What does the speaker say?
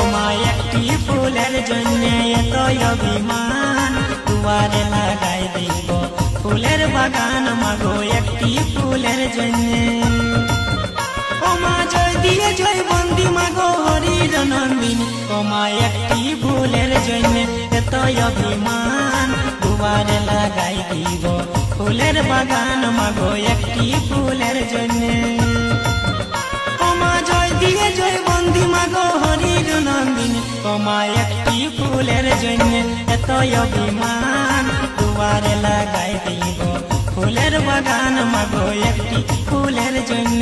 ওমা একটি ফুলের জন্য এত অভিমান, দুয়ারে লাগাই দিব ফুলের বাগান মাগো একটি ফুলের জন্য। ওমা জয় দিয়ে জয় বন্দি মাগো হরির নন্দিনী, ওমা একটি ফুলের জন্য এত অভিমান, দুয়ারে লাগাই দিব ফুলের বাগান মাগো একটি ফুলের জন্য। ওমা জয় দিয়ে জয় বন্দি মাগো হরির নন্দিনী, ওমা একটি ফুলের জন্য এত অভিমান, দুয়ারে লাগাই দিব ফুলের বাগান মাগো একটি ফুলের জন্য।